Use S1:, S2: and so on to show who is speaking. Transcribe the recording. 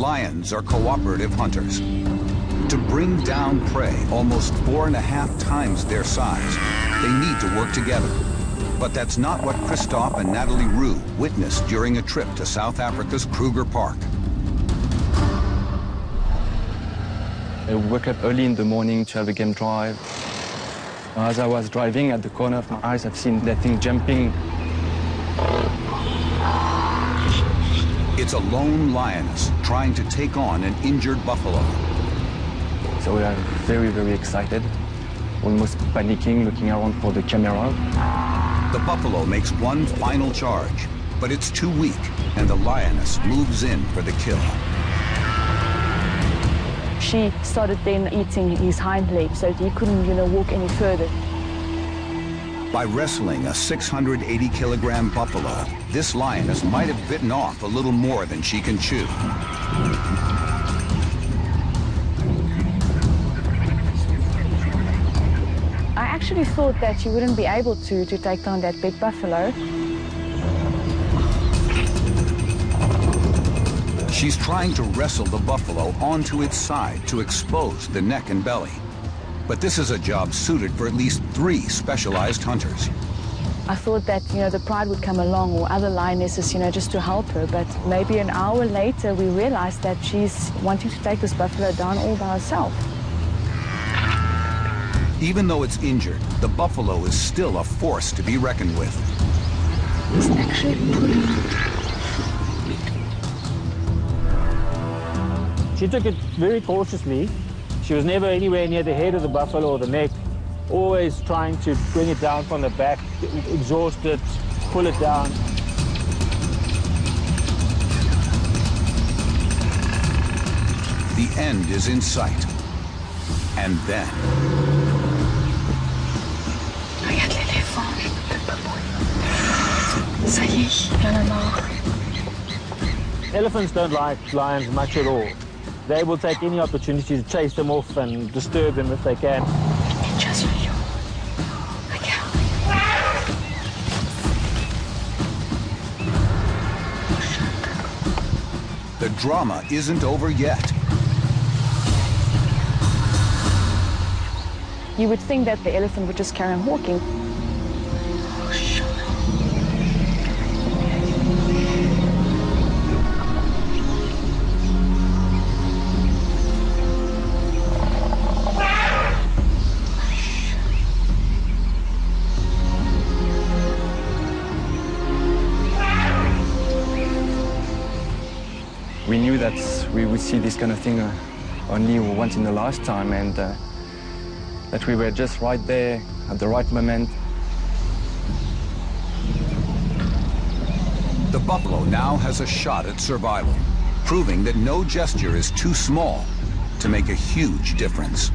S1: Lions are cooperative hunters. To bring down prey almost 4.5 times their size, they need to work together. But that's not what Christophe and Natalie Roux witnessed during a trip to South Africa's Kruger Park.
S2: I woke up early in the morning to have a game drive. As I was driving, at the corner of my eyes, I've seen that thing jumping.
S1: It's a lone lioness trying to take on an injured buffalo.
S2: So we are very, very excited, almost panicking, looking around for the camera.
S1: The buffalo makes one final charge, but it's too weak, and the lioness moves in for the kill.
S3: She started then eating his hind leg, so he couldn't, walk any further.
S1: By wrestling a 680-kilogram buffalo, this lioness might have bitten off a little more than she can chew.
S3: I actually thought that she wouldn't be able to take down that big buffalo.
S1: She's trying to wrestle the buffalo onto its side to expose the neck and belly. But this is a job suited for at least 3 specialized hunters.
S3: I thought that, the pride would come along or other lionesses, just to help her. But maybe an hour later, we realized that she's wanting to take this buffalo down all by herself.
S1: Even though it's injured, the buffalo is still a force to be reckoned with.
S3: It's actually pulling.
S4: She took it very cautiously. She was never anywhere near the head of the buffalo or the neck, always trying to bring it down from the back, exhaust it, pull it down.
S1: The end is in sight. And then...
S5: Regarde l'éléphant, le babouin. Ça y est, il y en a marre.
S4: Elephants don't like lions much at all. They will take any opportunity to chase them off and disturb them if they can.
S1: The drama isn't over yet.
S3: You would think that the elephant would just carry on walking.
S2: We knew that we would see this kind of thing only once in a lifetime, and that we were just right there at the right moment.
S1: The buffalo now has a shot at survival, proving that no gesture is too small to make a huge difference.